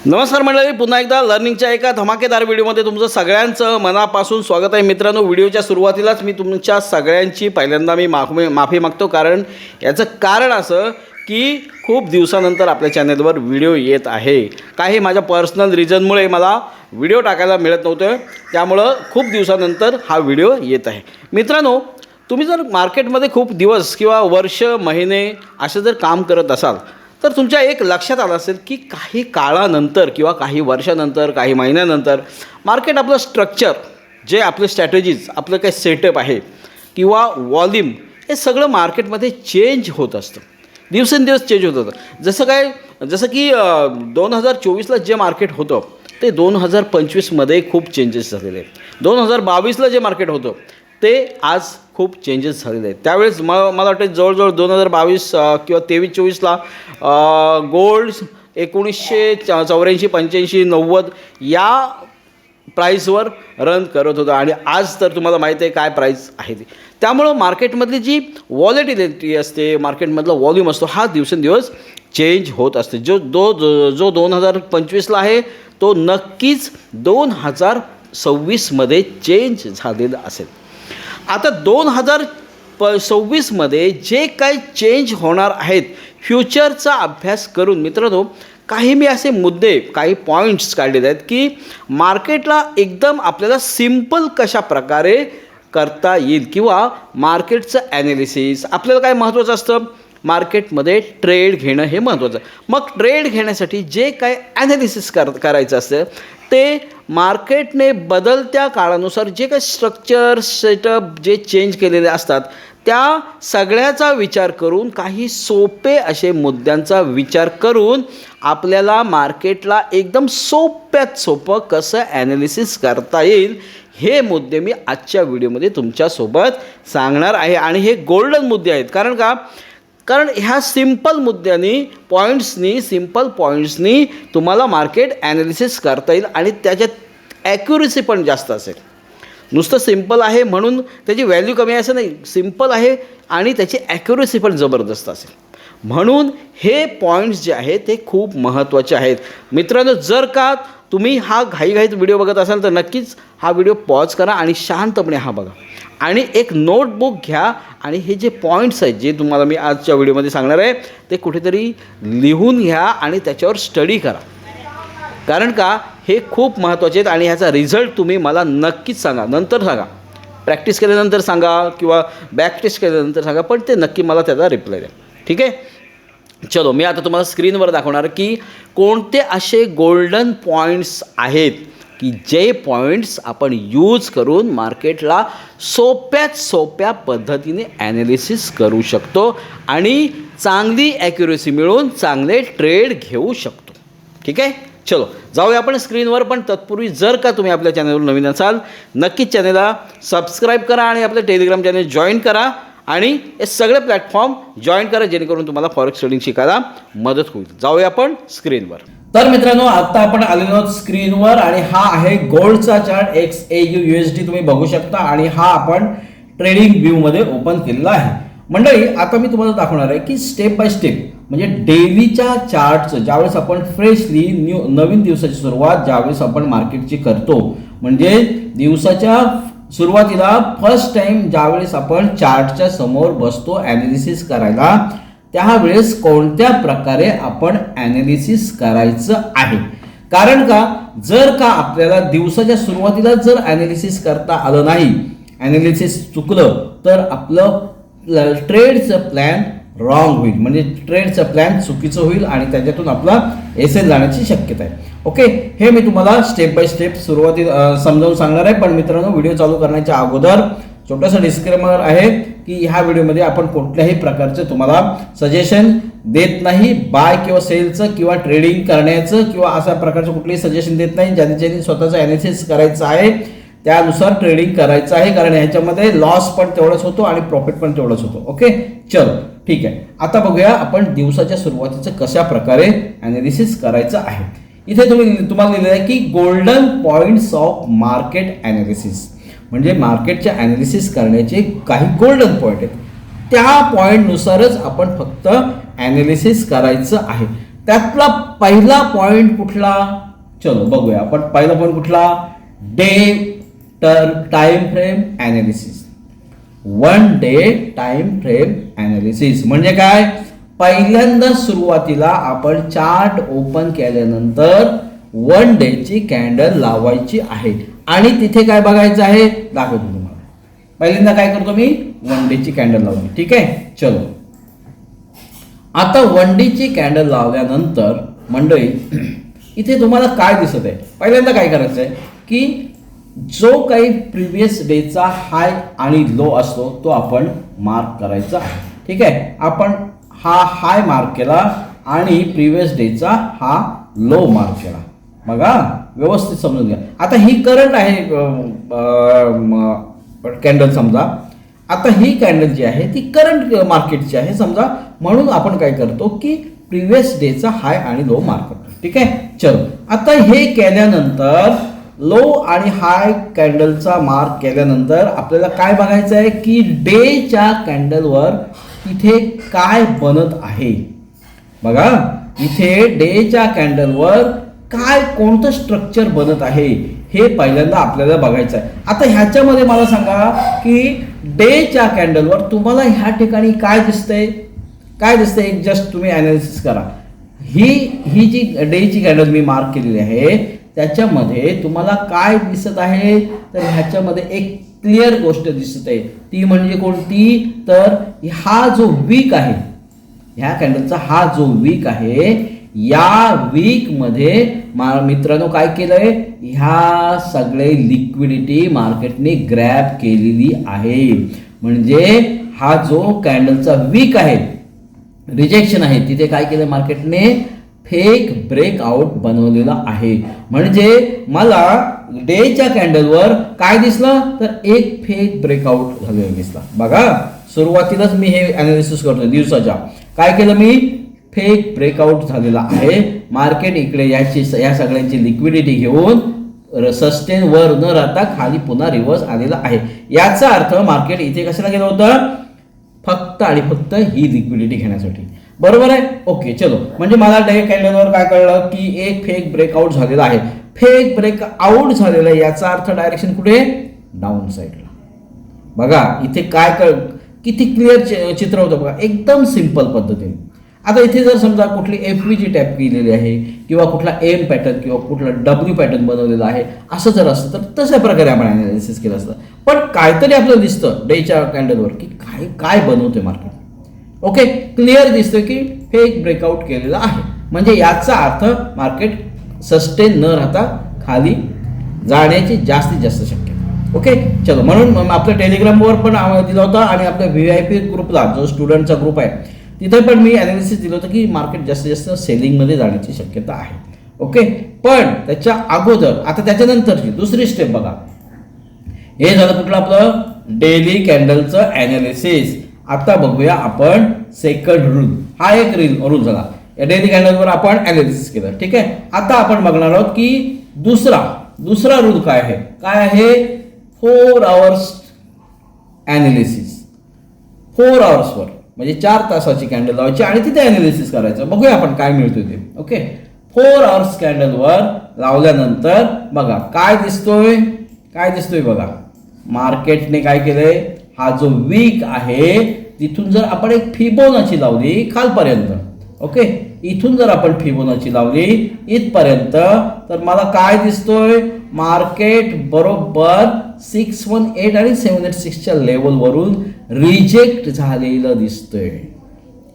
नमस्कार मंडळी, पुन्हा एकदा लर्निंगच्या एका धमाकेदार व्हिडिओमध्ये तुमचं सगळ्यांचं मनापासून स्वागत आहे. मित्रांनो, व्हिडिओच्या सुरुवातीलाच मी तुमच्या सगळ्यांची पहिल्यांदा माफी मागतो, कारण याचं कारण असं की खूप दिवसानंतर आपल्या चॅनलवर व्हिडिओ येत आहे. काही माझ्या पर्सनल रिझनमुळे मला व्हिडिओ टाकायला मिळत नव्हतं, त्यामुळं खूप दिवसानंतर हा व्हिडिओ येत आहे. मित्रांनो, तुम्ही जर मार्केटमध्ये खूप दिवस किंवा वर्ष महिने असं जर काम करत असाल तर तुमच्या एक लक्षात आलं असेल की काही काळानंतर किंवा काही वर्षानंतर काही महिन्यानंतर मार्केट आपलं स्ट्रक्चर, जे आपले स्ट्रॅटेजीज, आपलं काही सेटअप आहे किंवा वॉल्यूम, हे सगळं मार्केटमध्ये चेंज होत असतं. दिवसेंदिवस चेंज होत होतं. जसं की 2024ला जे मार्केट होतं ते 2025मध्ये खूप चेंजेस झालेले आहेत. 2022ला जे मार्केट होतं ते आज खूप चेंजेस झालेले आहेत. त्यावेळेस मला वाटतं जवळजवळ 2022 किंवा 23-24ला गोल्ड 1984, 85, 90 या प्राईसवर रन करत होतं आणि आज तर तुम्हाला माहिती आहे काय प्राईस आहे ती. त्यामुळं मार्केटमधली जी व्हॉलेटिलिटी असते, मार्केटमधला व्हॉल्यूम असतो, हा दिवसेंदिवस चेंज होत असते. जो 2025ला आहे तो नक्कीच 2026मध्ये चेंज झालेला असेल. आता 2026मध्ये जे काही चेंज होणार आहेत, फ्युचरचा अभ्यास करून मित्रांनो, काही मी असे मुद्दे, काही पॉईंट्स काढलेले आहेत की मार्केटला एकदम आपल्याला सिम्पल कशा प्रकारे करता येईल किंवा मार्केटचं ॲनालिसिस. आपल्याला काय महत्त्वाचं असतं, मार्केटमध्ये ट्रेड घेणं हे महत्त्वाचं. मग ट्रेड घेण्यासाठी जे काही ॲनालिसिस करायचं असतं ते मार्केटने बदलत्या काळानुसार जे काही स्ट्रक्चर, सेटअप जे चेंज केलेले असतात त्या सगळ्याचा विचार करून, काही सोपे असे मुद्द्यांचा विचार करून आपल्याला मार्केटला एकदम सोप्यात सोपं कसं ॲनालिसिस करता येईल हे मुद्दे मी आजच्या व्हिडिओमध्ये तुमच्यासोबत सांगणार आहे. आणि हे गोल्डन मुद्दे आहेत. कारण ह्या सिम्पल मुद्द्यांनी, सिम्पल पॉईंट्सनी तुम्हाला मार्केट ॲनालिसिस करता येईल आणि त्याच्यात ॲक्युरेसी पण जास्त असेल. नुसतं सिम्पल आहे म्हणून त्याची व्हॅल्यू कमी असं नाही, सिम्पल आहे आणि त्याची ॲक्युरेसी पण जबरदस्त असेल. म्हणून हे पॉईंट्स जे आहेत ते खूप महत्त्वाचे आहेत. मित्रांनो, जर का तुम्ही हा घाईघाईत व्हिडिओ बघत असाल तर नक्कीच हा व्हिडिओ पॉज करा आणि शांतपणे हा बघा आणि एक नोटबुक घ्या आणि हे जे पॉईंट्स आहेत जे तुम्हाला मी आजच्या व्हिडिओमध्ये सांगणार आहे ते कुठेतरी लिहून घ्या आणि त्याच्यावर स्टडी करा. कारण का हे खूप महत्त्वाचे आहेत आणि ह्याचा रिझल्ट तुम्ही मला नक्कीच सांगा. नंतर सांगा, प्रॅक्टिस केल्यानंतर सांगा किंवा बॅक टेस्ट केल्यानंतर सांगा, पण ते नक्की मला त्याचा रिप्लाय द्या. ठीक आहे, चलो मी आता तुम्हाला स्क्रीनवर दाखवणार की कोणते असे गोल्डन पॉईंट्स आहेत की जे पॉईंट्स आपण यूज करून मार्केटला सोप्यात सोप्या पद्धतीने ॲनालिसिस करू शकतो आणि चांगली ॲक्युरेसी मिळून चांगले ट्रेड घेऊ शकतो. ठीक आहे, चलो जाऊया आपण स्क्रीनवर. पण तत्पूर्वी जर का तुम्ही आपल्या चॅनलवर नवीन असाल नक्कीच चॅनलला सबस्क्राईब करा आणि आपलं टेलिग्राम चॅनल जॉईन करा आणि हे सगळे प्लॅटफॉर्म जॉईन करा जेणेकरून तुम्हाला फॉरेक्स ट्रेडिंग शिकायला मदत होईल. जाऊया आपण स्क्रीनवर. तर मित्रांनो, आता आपण आलेलो आहोत स्क्रीनवर आणि हा आहे गोल्डचा चार्ट XAU/USD तुम्ही बघू शकता आणि हा आपण ट्रेडिंग व्ह्यूमध्ये ओपन केलेला आहे. मंडळी, आता मी तुम्हाला दाखवणार आहे की स्टेप बाय स्टेप म्हणजे डेलीच्या चार्टचं ज्यावेळेस आपण फ्रेशली नवीन दिवसाची सुरुवात ज्यावेळेस आपण मार्केटची करतो, म्हणजे दिवसाच्या सुरुवातीला फर्स्ट टाइम ज्यावेळेस आपण चार्टच्या समोर बसतो ॲनालिसिस करायला, त्यावेळेस कोणत्या प्रकारे आपण ॲनालिसिस करायचं आहे. कारण का जर का आपल्याला दिवसाच्या सुरुवातीला जर ॲनालिसिस करता आलं नाही, ॲनालिसिस चुकलं, तर आपलं ट्रेडचं प्लॅन रॉंग होईल, म्हणजे ट्रेडचं प्लॅन चुकीचं होईल आणि त्याच्यातून आपला एसएल जाण्याची शक्यता आहे. ओके, हे मी तुम्हाला स्टेप बाय स्टेप सुरुवातीला समजावून सांगणार आहे. पण मित्रांनो, व्हिडिओ चालू करण्याच्या अगोदर छोटंसं डिस्क्लेमर आहे की ह्या व्हिडिओमध्ये आपण कुठल्याही प्रकारचं तुम्हाला सजेशन देत नाही, बाय किंवा सेलचं किंवा ट्रेडिंग करण्याचं किंवा अशा प्रकारचं कुठलंही सजेशन देत नाही. ज्यांनी स्वतःचं ॲनालिसिस करायचं आहे त्यानुसार ट्रेडिंग करायचं आहे, कारण ह्याच्यामध्ये लॉस पण तेवढंच होतो आणि प्रॉफिट पण तेवढंच होतो. ओके, चलो ठीक आहे. आता बघूया आपण दिवसाच्या सुरुवातीचं कशा प्रकारे ॲनालिसिस करायचं आहे. इथे तुम्हाला लिहिलं आहे की golden points of market analysis, म्हणजे मार्केटच्या ॲनालिसिस करण्याचे काही गोल्डन पॉईंट आहेत. त्या पॉईंटनुसारच आपण फक्त ॲनालिसिस करायचं आहे. त्यातला पहिला पॉइंट कुठला, चलो बघूया आपण. पहिला पॉइंट कुठला, day time frame analysis. 1 day time frame analysis म्हणजे काय, पहिल्यांदा सुरुवातीला आपण चार्ट ओपन केल्यानंतर 1 डेची कॅन्डल लावायची आहे आणि तिथे काय बघायचं आहे दाखवतो तुम्हाला. पहिल्यांदा काय करतो मी, 1 डेची कॅन्डल लावली. ठीक आहे, चलो आता 1 डेची कॅन्डल लावल्यानंतर मंडळी इथे तुम्हाला काय दिसत आहे. पहिल्यांदा काय करायचं आहे की जो काही प्रिव्हियस डेचा हाय आणि लो असतो तो आपण मार्क करायचा आहे. ठीक आहे, आपण हा हाय मार्क केला आणि प्रिव्हियस डेचा हा लो मार्क केला. बघा व्यवस्थित समजून घ्या. आता ही करंट आहे कॅन्डल समजा. आता ही कॅन्डल जी आहे ती करंट मार्केटची आहे समजा, म्हणून आपण काय करतो की प्रिव्हियस डेचा हाय आणि लो मार्क करतो. ठीक आहे, चलो आता हे केल्यानंतर लो आणि हाय कॅन्डलचा मार्क केल्यानंतर आपल्याला काय बघायचं आहे की डेच्या कॅन्डलवर इथे काय बनत आहे. बघा इथे डेच्या कॅन्डलवर काय कोणतं स्ट्रक्चर बनत आहे हे पहिल्यांदा आपल्याला बघायचं आहे. आता ह्याच्यामध्ये मला सांगा की डेच्या कॅन्डलवर तुम्हाला ह्या ठिकाणी काय दिसतंय, काय दिसतंय जस्ट तुम्ही ॲनालिसिस करा. ही जी डेची कॅन्डल मी मार्क केलेली आहे त्याच्यामध्ये तुम्हाला काय दिसत आहे, तर ह्याच्यामध्ये एक क्लिअर गोष्ट दिसत आहे. ती म्हणजे कोणती, तर हा जो वीक आहे, ह्या कॅन्डलचा हा जो वीक आहे, या वीक मध्ये मित्रांनो काय केलंय, ह्या सगळे लिक्विडिटी मार्केटने ग्रॅब केलेली आहे. म्हणजे हा जो कॅन्डलचा वीक आहे, रिजेक्शन आहे, तिथे काय केलं मार्केटने, फेक ब्रेकआउट बनवलेला आहे. म्हणजे मला डेच्या कॅन्डलवर काय दिसलं, तर एक फेक ब्रेकआउट झालेला दिसला. बघा सुरुवातीलाच मी हे ॲनालिसिस करतोय दिवसाच्या, काय केलं मी, फेक ब्रेकआउट झालेला आहे. मार्केट इकडे या सगळ्यांची लिक्विडिटी घेऊन सस्टेन वर न राहता खाली पुन्हा रिव्हर्स आलेला आहे. याचा अर्थ मार्केट इथे कशाला गेलं होतं, फक्त आणि फक्त ही लिक्विडिटी घेण्यासाठी. बरोबर आहे, ओके चलो. म्हणजे मला डे कॅन्डलवर काय कळलं की एक फेक ब्रेकआउट झालेला आहे. फेक ब्रेकआउट झालेला आहे याचा अर्थ डायरेक्शन कुठे, डाऊन साईडला. बघा इथे काय किती क्लिअर चित्र होतं बघा, एकदम सिंपल पद्धतीने. आता इथे जर समजा कुठली FVG टॅप केलेली आहे किंवा कुठला M पॅटर्न किंवा कुठला W पॅटर्न बनवलेला आहे असं जर असतं तर तशा प्रकारे आपण ॲनालिसिस केलं असतं. पण काहीतरी आपल्याला दिसतं डेच्या कॅन्डलवर की काय काय बनवतोय मार्केट. ओके, क्लिअर दिसतं की फेक ब्रेकआउट केलेला आहे. म्हणजे याचा अर्थ मार्केट सस्टेन न राहता खाली जाण्याची जास्तीत जास्त शक्यता. ओके चलो, म्हणून आपल्या टेलिग्रामवर पण दिला होता आणि आपल्या VIP ग्रुपला जो स्टुडंटचा ग्रुप आहे तिथे पण मी ॲनालिसिस दिलं होतं की मार्केट जास्तीत जास्त सेलिंगमध्ये जाण्याची शक्यता आहे. ओके, पण त्याच्या अगोदर आता त्याच्यानंतरची दुसरी स्टेप बघा. हे झालं कुठलं आपलं डेली कॅन्डलचं ॲनालिसिस. आता बघूया आपण सेकंड रूल. हा एक रूल झाला, या डेली कॅन्डलवर आपण ॲनालिसिस केलं. ठीक आहे, आता आपण बघणार आहोत की दुसरा रूल काय आहे. काय आहे, 4 आवर्स ॲनालिसिस. 4 आवर्सवर म्हणजे 4 तासाची कॅन्डल लावायची आणि तिथे ॲनालिसिस करायचं. बघूया आपण काय मिळतोय ते. ओके, 4 आवर्स कॅन्डलवर लावल्यानंतर बघा काय दिसतोय बघा. मार्केटने काय केलंय, हा जो वीक आहे तिथून जर आपण एक फिबोनाची लावली खालपर्यंत, ओके इथून जर आपण फिबोनाची लावली इथपर्यंत, तर मला काय दिसतोय, मार्केट बरोबर 618 आणि 786च्या लेवलवरून रिजेक्ट झालेलं दिसतोय.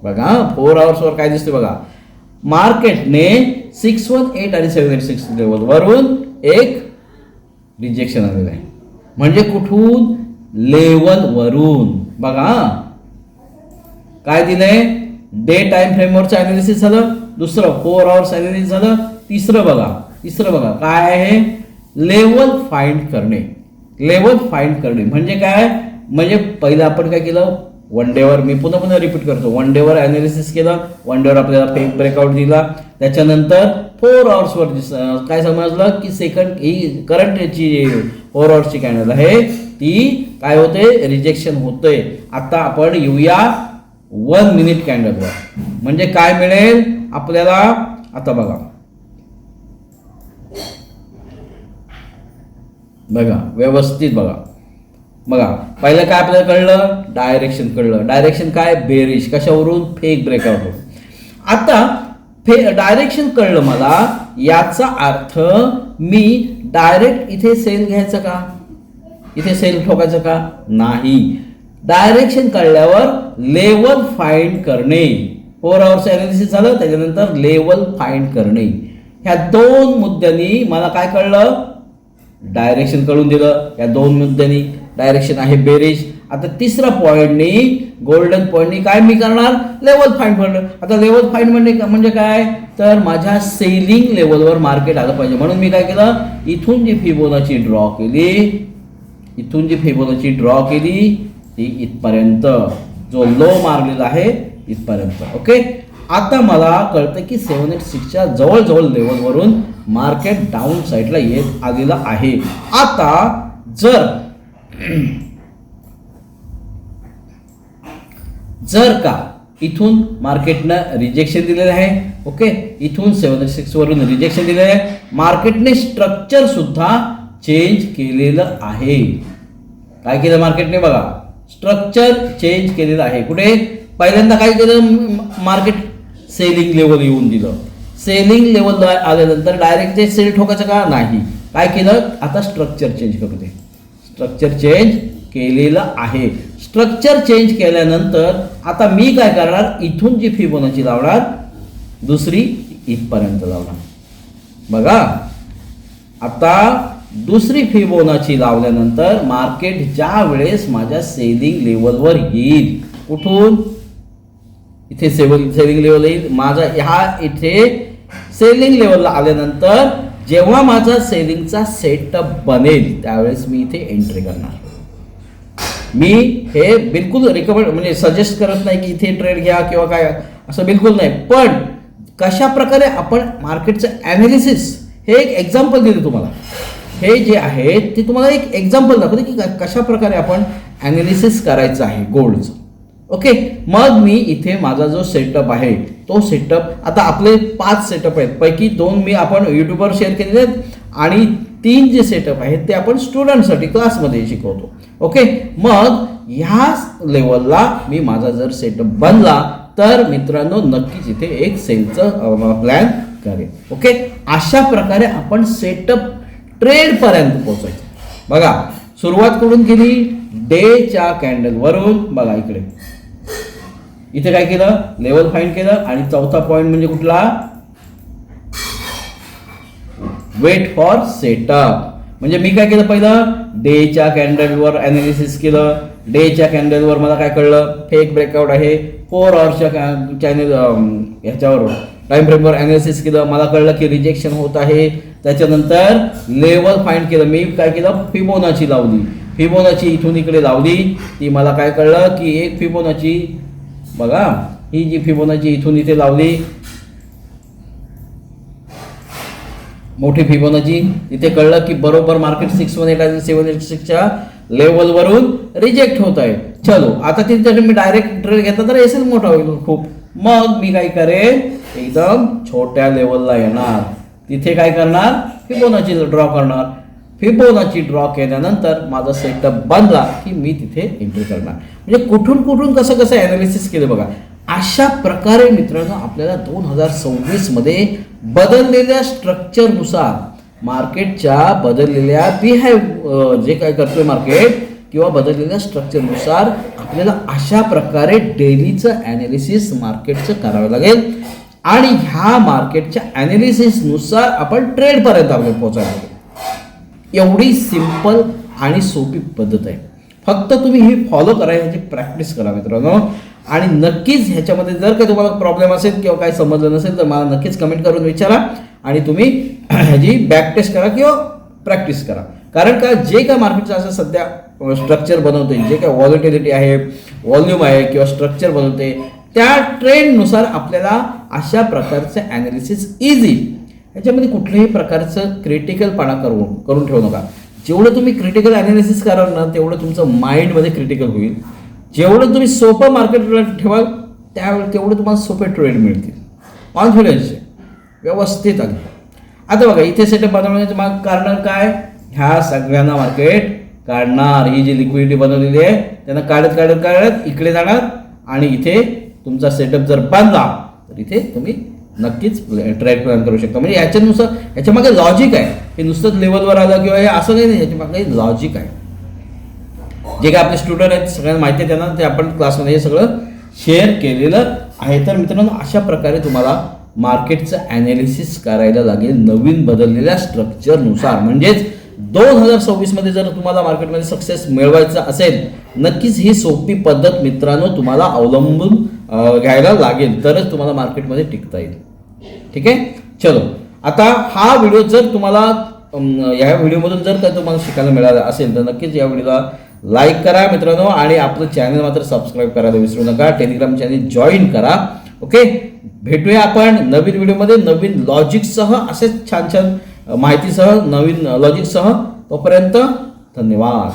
बघा 4 आवर्सवर काय दिसतंय बघा, मार्केटने 618 आणि 786 लेवलवरून एक रिजेक्शन आलेलं आहे. म्हणजे कुठून, लेवलवरून. बघा काय दिलंय, डे टाइम फ्रेमवरचं ॲनालिसिस झालं, दुसरं 4 आवर्स ॲनालिसिस झालं, तिसरं बघा काय आहे, लेवल फाइंड करणे. म्हणजे काय, म्हणजे पहिलं आपण काय केलं, 1 डेवर, मी पुन्हा रिपीट करतो, 1 डेवर ॲनालिसिस केलं, 1 डेवर आपल्याला फेक ब्रेकआउट दिला. त्याच्यानंतर 4 आवर्सवर काय समजलं की ही करंटची 4 आवर्सची कॅन्डल आहे ती काय होते, रिजेक्शन होतंय. आता आपण येऊया 1 मिनिट कॅन्डलवर. म्हणजे काय मिळेल आपल्याला आता बघा व्यवस्थित बघा पहिलं काय आपल्याला कळलं, डायरेक्शन कळलं. डायरेक्शन काय, बेरिश. कशावरून, फेक ब्रेकआउट. आता डायरेक्शन कळलं मला, याचा अर्थ मी डायरेक्ट इथे सेल घ्यायचं का, इथे सेल ठोकायचं का, नाही. डायरेक्शन कळल्यावर लेवल फाइंड करणे, 4 आवर्स अनालिसिस झालं, त्याच्यानंतर लेवल फाइंड करणे. ह्या 2 मुद्द्यांनी मला काय कळलं, डायरेक्शन कळून दिलं. या 2 मुद्द्यांनी डायरेक्शन आहे बेरिश. आता तिसरा पॉइंटनी, गोल्डन पॉइंटनी काय मी करणार, लेवल फाइंड करणार. आता लेवल फाइंड म्हणजे काय, तर माझ्या सेलिंग लेवलवर मार्केट आलं पाहिजे. म्हणून मी काय केलं, इथून जी फिबोनाची ड्रॉ केली ती इथपर्यंत, जो लो मारलेला आहे इथपर्यंत. ओके. आता मला कळतं की 786च्या जवळजवळ लेवलवरून मार्केट डाऊन साईडला येत आलेलं आहे. आता जर का इथून मार्केटनं रिजेक्शन दिलेलं आहे, ओके, इथून 786 वरून रिजेक्शन दिलेलं आहे, मार्केटने स्ट्रक्चर सुद्धा चेंज केलेलं आहे. काय केलं मार्केटने, बघा स्ट्रक्चर चेंज केलेलं आहे. कुठे, पहिल्यांदा काय केलं, मार्केट सेलिंग लेवल येऊन दिलं. सेलिंग लेवल आल्यानंतर डायरेक्ट ते सेल ठोकायचं का, नाही. काय केलं, आता स्ट्रक्चर चेंज करू दे. स्ट्रक्चर चेंज केलेलं आहे. स्ट्रक्चर चेंज केल्यानंतर आता मी काय करणार, इथून जी फिबोनाची लावणार, दुसरी इथपर्यंत लावणार. बघा आता दुसरी फिबोनाची लावल्यानंतर मार्केट ज्या वेळेस माझ्या सेलिंग लेवलवर येईल, कुठून, इथे सेलिंग लेवल येईल माझा, ह्या इथे सेलिंग लेवलला आल्यानंतर जेव्हा माझा सेलिंगचा सेटअप बनेल त्यावेळेस मी इथे एंट्री करणार. मी हे बिलकुल रिकमेंड म्हणजे सजेस्ट करत नाही की इथे ट्रेड घ्या किंवा काय, असं बिलकुल नाही. पण कशा प्रकारे आपण मार्केटचं ॲनालिसिस, हे एक एक्झाम्पल दिलं तुम्हाला. हे जे आहे ते तुम्हाला एक एक्झाम्पल दाखवते की कशा प्रकारे आपण ॲनालिसिस करायचं आहे गोल्डचं. ओके. मग मी इथे माझा जो सेटअप आहे तो सेटअप, आता आपले 5 सेटअप आहेत, पैकी 2 मी आपण यूट्यूबवर शेअर केलेले आहेत आणि 3 जे सेटअप आहेत ते आपण स्टुडंटसाठी क्लासमध्ये शिकवतो. ओके. मग ह्या लेवलला मी माझा जर सेटअप बनला तर मित्रांनो नक्कीच इथे एक सेलचं प्लॅन करेन. ओके. अशा प्रकारे आपण सेटअप ट्रेडपर्यंत पोहोचायचं. बघा सुरुवात करून केली डेच्या कॅन्डलवरून. बघा इथे काय केलं, लेवल फाइंड केलं. आणि चौथा पॉइंट म्हणजे कुठला, वेट फॉर सेटअप. म्हणजे मी काय केलं, पहिलं डेच्या कॅन्डलवर ॲनालिसिस केलं. डेच्या कॅन्डलवर मला काय कळलं, फेक ब्रेकआउट आहे. 4 आवर्सच्या चॅनल ह्याच्यावर टाइम फ्रेमवर ॲनालिसिस केलं, मला कळलं की रिजेक्शन होत आहे. त्याच्यानंतर लेवल फाइंड केलं. मी काय केलं, फिबोनाची लावली. फिबोनाची इथून इकडे लावली. ती मला काय कळलं की एक फिबोनाची, बघा ही जी फिबोनाची इथून इथे लावली, मोठी फिबोनाची, इथे कळलं की बरोबर मार्केट 618 आणि 786च्या लेवलवरून रिजेक्ट होत आहे. चलो आता तिथे मी डायरेक्ट ट्रेड घेतला तर एसएल मोठा होईल खूप. मग मी काय करेन, एकदम छोट्या लेवलला येणार, तिथे काय करणार, फिबोनाची ड्रॉ करणार. फिबोनाची ड्रॉ केल्यानंतर माझा सेटअप बनला की मी तिथे एंट्री करणार. म्हणजे कुठून कसं ॲनालिसिस केलं बघा. अशा प्रकारे मित्रांनो आपल्याला 2026 मध्ये बदललेल्या स्ट्रक्चरनुसार, मार्केटच्या बदललेल्या जे काय करतोय मार्केट किंवा बदललेल्या स्ट्रक्चरनुसार आपल्याला अशा प्रकारे डेलीचं ॲनालिसिस मार्केटचं करावं लागेल. आणि ह्या मार्केटच्या ॲनालिसिसनुसार आपण ट्रेडपर्यंत आपल्याला पोहोचायला लागेल. एवढी सिंपल आणि सोपी पद्धत आहे. फक्त तुम्ही ही फॉलो करा, ह्याची प्रॅक्टिस करा मित्रांनो. आणि नक्कीच ह्याच्यामध्ये जर काही तुम्हाला प्रॉब्लेम असेल किंवा काही समजलं नसेल तर मला नक्कीच कमेंट करून विचारा आणि तुम्ही ह्याची बॅक टेस्ट करा किंवा प्रॅक्टिस करा. कारण का जे काय मार्केटचं असं सध्या स्ट्रक्चर बनवते, जे काय व्हॉलेटिलिटी आहे, व्हॉल्यूम आहे किंवा स्ट्रक्चर बनवते, त्या ट्रेंडनुसार आपल्याला अशा प्रकारचं ॲनालिसिस इझी, ह्याच्यामध्ये कुठल्याही प्रकारचं क्रिटिकलपणा करून ठेवू नका. जेवढं तुम्ही क्रिटिकल ॲनालिसिस कराल ना तेवढं तुमचं माइंडमध्ये क्रिटिकल होईल. जेवढं तुम्ही सोपं मार्केटला ठेवाल त्यावेळी तेवढं तुम्हाला सोपे ट्रेड मिळतील. कॉन्फिडन्स व्यवस्थित अगदी. आता बघा इथे सेटअप बनवण्याचं माग कारण काय, ह्या सगळ्यांना मार्केट काढणार. ही जी लिक्विडिटी बनवलेली आहे त्यांना काढत काढत काढत इकडे जाणार आणि इथे तुमचा सेटअप जर बांधला तर इथे तुम्ही नक्कीच ट्रेड प्लॅन करू शकता. म्हणजे याच्यानुसार याच्या मागे लॉजिक आहे. हे नुसतंच लेवलवर आलं किंवा हे असं नाही, याच्या मागे लॉजिक आहे. जे काय आपले स्टुडंट आहेत सगळ्यांना माहिती आहे त्यांना, ते आपण क्लासमध्ये हे सगळं शेअर केलेलं आहे. तर मित्रांनो अशा प्रकारे तुम्हाला मार्केटचं ॲनालिसिस करायला लागेल नवीन बदललेल्या स्ट्रक्चरनुसार. म्हणजेच 2026 मध्ये जर तुम्हाला मार्केटमध्ये सक्सेस मिळवायचा असेल नक्कीच ही सोपी पद्धत मित्रांनो तुम्हाला अवलंबून घ्यायला लागेल, तरच तुम्हाला मार्केटमध्ये टिकता येईल. ठीक आहे. चलो, आता हा व्हिडिओ जर तुम्हाला या व्हिडिओमधून जर काय तुम्हाला शिकायला मिळालं असेल तर नक्कीच या व्हिडिओला लाईक करा मित्रांनो, आणि आपलं चॅनल मात्र सबस्क्राईब करायला विसरू नका. टेलिग्राम चॅनल जॉईन करा. ओके, भेटूया आपण नवीन व्हिडिओमध्ये नवीन लॉजिकसह, असेच छान छान माहितीसह, नवीन लॉजिकसह. तोपर्यंत धन्यवाद.